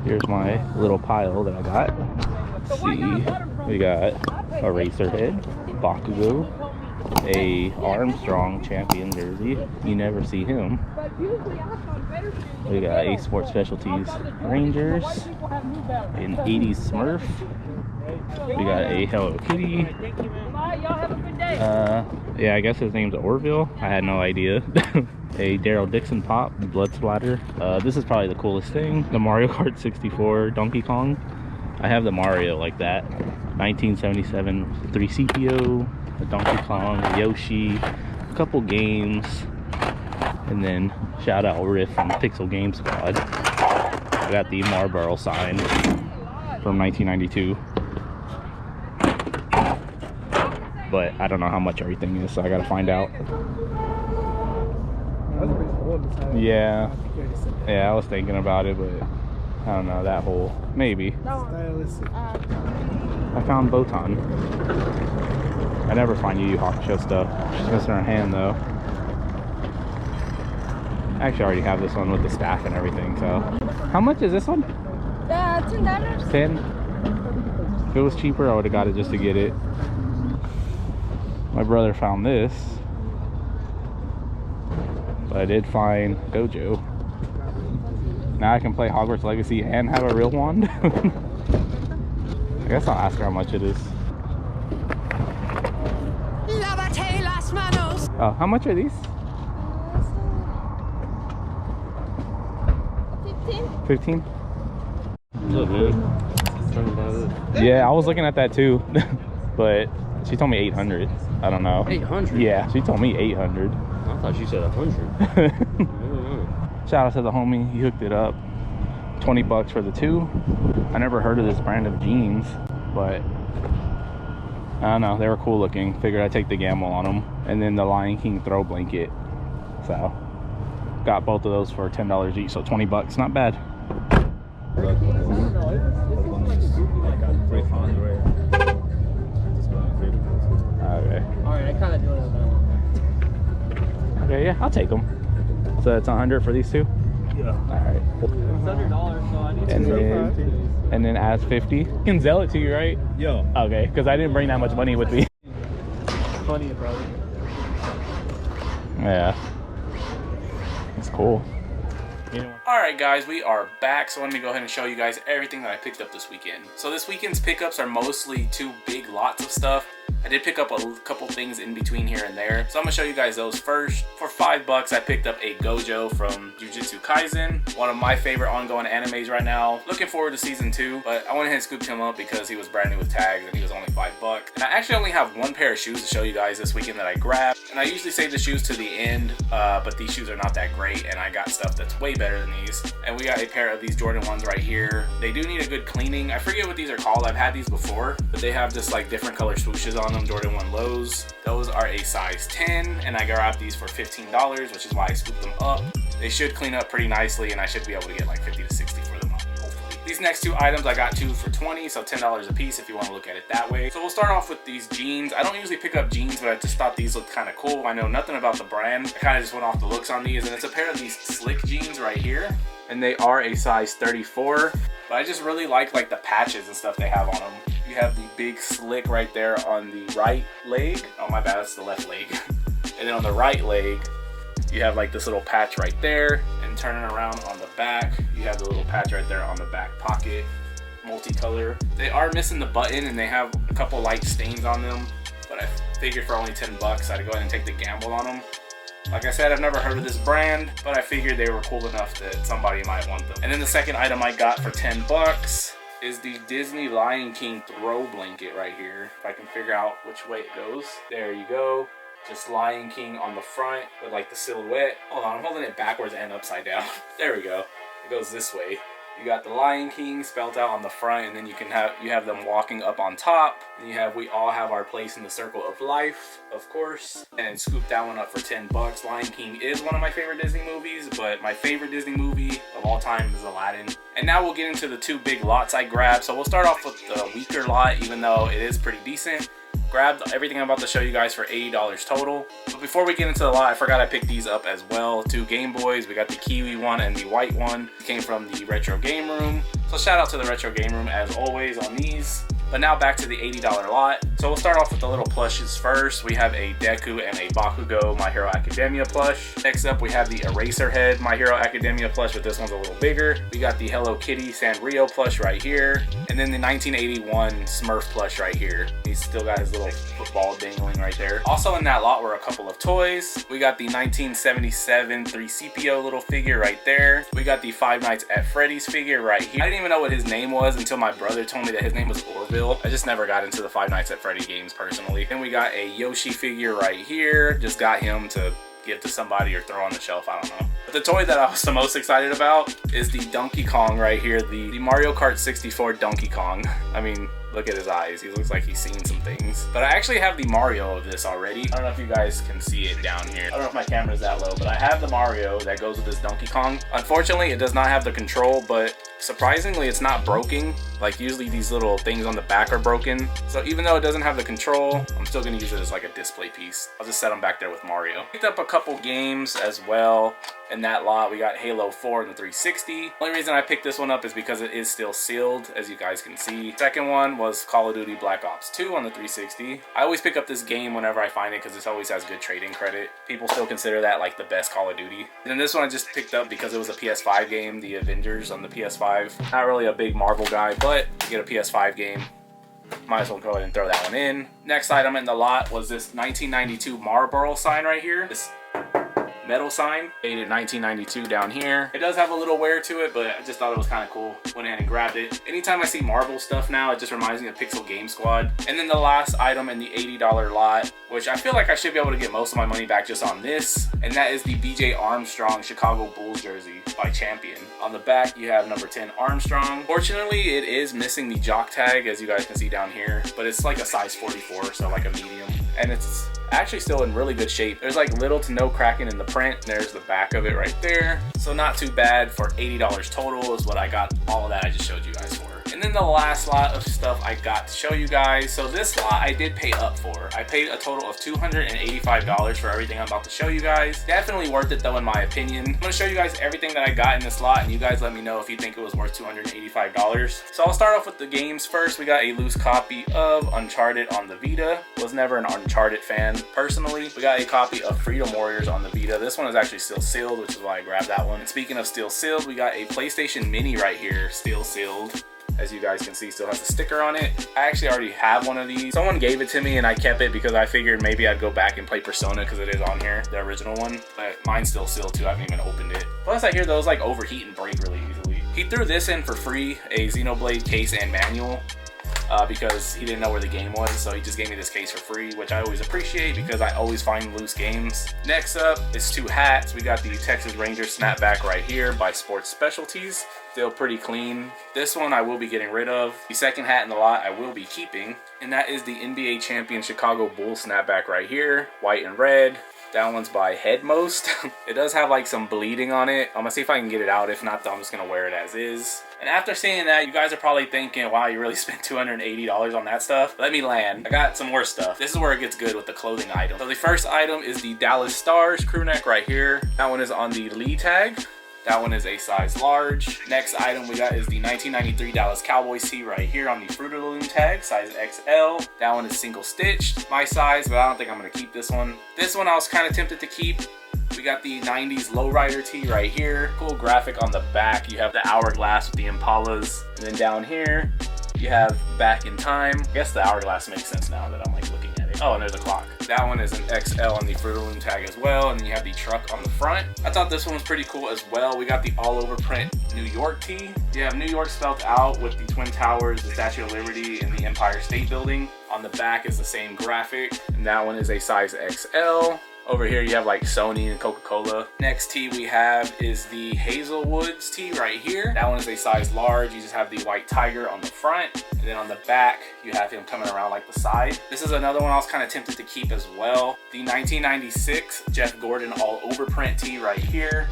Here's my little pile that I got. Let's see, we got a Racerhead, Bakugo, a Armstrong champion jersey. You never see him. We got a Sports Specialties Rangers, an 80s Smurf. We got a Hello Kitty. Yeah, I guess his name's Orville. I had no idea. A Daryl Dixon pop, blood splatter. This is probably the coolest thing. The Mario Kart 64 Donkey Kong. I have the Mario like that. 1977 3CPO, the Donkey Kong, the Yoshi, a couple games, and then shout out Riff from Pixel Game Squad. I got the Marlboro sign from 1992. But I don't know how much everything is, so I gotta find out. Yeah, I was thinking about it, but I don't know, that whole, maybe. I found Botan. I never find Yu Yu Hakusho stuff. She's missing her hand though. I actually already have this one with the staff and everything, so. How much is this one? $10. 10? If it was cheaper, I would have got it just to get it. My brother found this. But I did find Gojo. Now I can play Hogwarts Legacy and have a real wand. I guess I'll ask her how much it is. Oh, how much are these? 15? What's up, man? Yeah, I was looking at that too. But she told me 800. I don't know. 800? Yeah, she told me 800. I thought she said 100. Shout out to the homie, he hooked it up. 20 bucks for the two. I never heard of this brand of jeans, but I don't know, they were cool looking. Figured I'd take the gamble on them. And then the Lion King throw blanket. So got both of those for $10 each, so 20 bucks, not bad. Okay. Alright, I kind of do it now. Okay, yeah, I'll take them. So that's 100 for these two? Yeah. Alright. It's $100, so I need And then add 50. You can sell it to you, right? Yo. Okay, because I didn't bring that much money with me. Funny, bro. Yeah. It's cool. Alright guys, we are back, so let me go ahead and show you guys everything that I picked up this weekend. So this weekend's pickups are mostly two big lots of stuff. I did pick up a couple things in between here and there, so I'm gonna show you guys those first. For $5, I picked up a Gojo from Jujutsu Kaisen, one of my favorite ongoing animes right now. Looking forward to season 2, but I went ahead and scooped him up because he was brand new with tags and he was only $5. And I actually only have one pair of shoes to show you guys this weekend that I grabbed, and I usually save the shoes to the end, but these shoes are not that great, and I got stuff that's way better than these. And we got a pair of these Jordan 1s right here. They do need a good cleaning. I forget what these are called. I've had these before, but they have just like different color swooshes on them. Jordan 1 lows. Those are a size 10, and I grabbed these for $15, which is why I scooped them up. They should clean up pretty nicely, and I should be able to get like 50 to 60 for them, hopefully. These next two items, I got two for 20, so $10 a piece if you want to look at it that way. So we'll start off with these jeans. I don't usually pick up jeans, but I just thought these looked kind of cool. I know nothing about the brand. I kind of just went off the looks on these, and it's a pair of these slick jeans right here. And they are a size 34, but I just really like the patches and stuff they have on them. You have the big slick right there on the right leg. Oh my bad, that's the left leg. And then on the right leg, you have like this little patch right there, and turning around on the back, you have the little patch right there on the back pocket, multicolor. They are missing the button and they have a couple light stains on them, but I figured for only 10 bucks, I'd go ahead and take the gamble on them. Like I said, I've never heard of this brand, but I figured they were cool enough that somebody might want them. And then the second item I got for 10 bucks is the Disney Lion King throw blanket right here. If I can figure out which way it goes. There you go. Just Lion King on the front with like the silhouette. Hold on, I'm holding it backwards and upside down. There we go. It goes this way. You got the Lion King spelled out on the front, and then you have them walking up on top. And you have We All Have Our Place in the Circle of Life, of course. And then scoop that one up for 10 bucks. Lion King is one of my favorite Disney movies, but my favorite Disney movie of all time is Aladdin. And now we'll get into the two big lots I grabbed. So we'll start off with the weaker lot, even though it is pretty decent. Grabbed everything I'm about to show you guys for $80 total. But before we get into the lot, I forgot I picked these up as well. 2 Game Boys. We got the Kiwi one and the white one. It came from the Retro Game Room. So shout out to the Retro Game Room as always on these. But now back to the $80 lot. So we'll start off with the little plushes first. We have a Deku and a Bakugo My Hero Academia plush. Next up we have the Eraserhead My Hero Academia plush, but this one's a little bigger. We got the Hello Kitty Sanrio plush right here. And then the 1981 Smurf plush right here. He's still got his little football dangling right there. Also in that lot were a couple of toys. We got the 1977 3CPO little figure right there. We got the Five Nights at Freddy's figure right here. I didn't even know what his name was until my brother told me that his name was Orville. I just never got into the Five Nights at Freddy games personally. Then we got a Yoshi figure right here. Just got him to give to somebody or throw on the shelf, I don't know. But the toy that I was the most excited about is the Donkey Kong right here, the Mario Kart 64 Donkey Kong. I mean, look at his eyes. He looks like he's seen some things. But I actually have the Mario of this already. I don't know if you guys can see it down here. I don't know if my camera's that low, but I have the Mario that goes with this Donkey Kong. Unfortunately, it does not have the control, but surprisingly, it's not broken. Like usually these little things on the back are broken. So even though it doesn't have the control, I'm still gonna use it as like a display piece. I'll just set them back there with Mario. Picked up a couple games as well. In that lot, we got Halo 4 and the 360. Only reason I picked this one up is because it is still sealed, as you guys can see. Second one was Call of Duty Black Ops 2 on the 360. I always pick up this game whenever I find it because this always has good trading credit. People still consider that like the best Call of Duty. And then this one I just picked up because it was a PS5 game, the Avengers on the PS5. Not really a big Marvel guy, but to get a PS5 game, might as well go ahead and throw that one in. Next item in the lot was this 1992 Marlboro sign right here. This metal sign dated 1992 down here. It does have a little wear to it, but I just thought it was kind of cool. Went in and grabbed it. Anytime I see Marvel stuff now, it just reminds me of Pixel Game Squad. And then the last item in the $80 lot, which I feel like I should be able to get most of my money back just on this, and that is the BJ Armstrong Chicago Bulls jersey by Champion. On the back, you have number 10 Armstrong. Fortunately, it is missing the jock tag, as you guys can see down here, but it's like a size 44, so like a medium. And it's actually still in really good shape. There's like little to no cracking in the print. There's the back of it right there. So not too bad for $80 total is what I got all of that I just showed you guys for. And then the last lot of stuff I got to show you guys. So this lot I did pay up for. I paid a total of $285 for everything I'm about to show you guys. Definitely worth it though in my opinion. I'm going to show you guys everything that I got in this lot and you guys let me know if you think it was worth $285. So I'll start off with the games first. We got a loose copy of Uncharted on the Vita. Was never an Uncharted fan personally. We got a copy of Freedom Warriors on the Vita. This one is actually still sealed, which is why I grabbed that one. And speaking of still sealed, we got a PlayStation Mini right here, still sealed. As you guys can see, still has a sticker on it. I actually already have one of these. Someone gave it to me and I kept it because I figured maybe I'd go back and play Persona because it is on here, the original one. But mine's still sealed too, I haven't even opened it. Plus I hear those like overheat and break really easily. He threw this in for free, a Xenoblade case and manual. Because he didn't know where the game was, so he just gave me this case for free, which I always appreciate because I always find loose games. Next up is 2 hats. We got the Texas Ranger snapback right here by Sports Specialties. Still pretty clean. This one I will be getting rid of. The second hat in the lot I will be keeping, and that is the NBA champion Chicago Bulls snapback right here, white and red. That one's by Headmost. It does have like some bleeding on it. I'm gonna see if I can get it out. If not, though, I'm just gonna wear it as is. And after seeing that, you guys are probably thinking, wow, you really spent $280 on that stuff. Let me land. I got some more stuff. This is where it gets good with the clothing item. So the first item is the Dallas Stars crew neck right here. That one is on the Lee tag. That one is a size large. Next item we got is the 1993 Dallas Cowboys tee right here on the Fruit of the Loom tag, size XL. That one is single stitched, my size, but I don't think I'm gonna keep this one. This one I was kind of tempted to keep. We got the 90s Lowrider tee right here. Cool graphic on the back. You have the hourglass with the Impalas. And then down here, you have Back in Time. I guess the hourglass makes sense now that I'm like looking at it. Oh, and there's a clock. That one is an XL on the Fruit of the Loom tag as well. And then you have the truck on the front. I thought this one was pretty cool as well. We got the all over print New York tee. You have New York spelled out with the Twin Towers, the Statue of Liberty, and the Empire State Building. On the back is the same graphic. And that one is a size XL. Over here you have like Sony and Coca-Cola. Next tee we have is the Hazelwoods tee right here. That one is a size large. You just have the white tiger on the front. And then on the back, you have him coming around like the side. This is another one I was kind of tempted to keep as well. The 1996 Jeff Gordon all over print tee right here.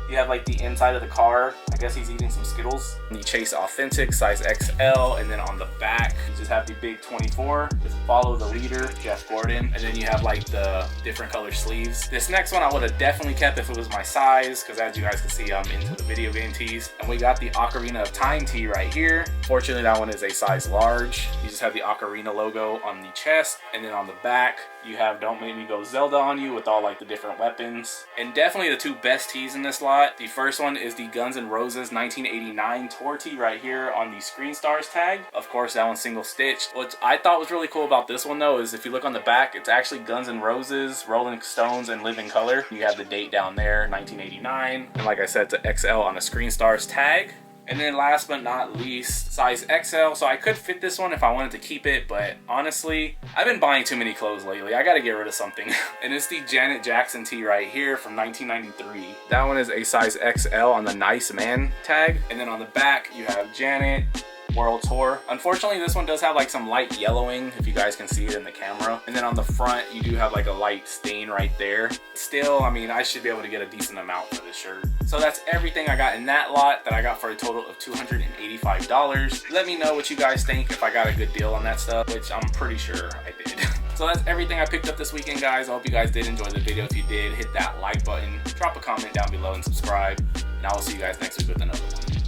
You have like the inside of the car. I guess he's eating some Skittles. And you Chase Authentic, size XL. And then on the back, you just have the big 24. Just follow the leader, Jeff Gordon. And then you have like the different color sleeves. This next one I would have definitely kept if it was my size, because as you guys can see, I'm into the video game tees. And we got the Ocarina of Time tee right here. Fortunately, that one is a size large. You just have the Ocarina logo on the chest. And then on the back, you have Don't Make Me Go Zelda on you with all like the different weapons. And definitely the two best tees in this lot. The first one is the Guns N' Roses 1989 tour tee right here on the Screen Stars tag. Of course, that one's single stitched. What I thought was really cool about this one though is if you look on the back, it's actually Guns N' Roses, Rolling Stones, and Living Color. You have the date down there, 1989. And like I said, it's an XL on a Screen Stars tag. And then last but not least, size XL. So I could fit this one if I wanted to keep it, but honestly, I've been buying too many clothes lately. I gotta get rid of something. And it's the Janet Jackson tee right here from 1993. That one is a size XL on the Nice Man tag. And then on the back, you have Janet World Tour. Unfortunately, this one does have like some light yellowing, if you guys can see it in the camera. And then on the front, you do have like a light stain right there. Still, I mean, I should be able to get a decent amount for this shirt. So that's everything I got in that lot that I got for a total of $285. Let me know what you guys think, if I got a good deal on that stuff, which I'm pretty sure I did. So that's everything I picked up this weekend, guys. I hope you guys did enjoy the video. If you did, hit that like button, drop a comment down below, and subscribe. And I will see you guys next week with another one.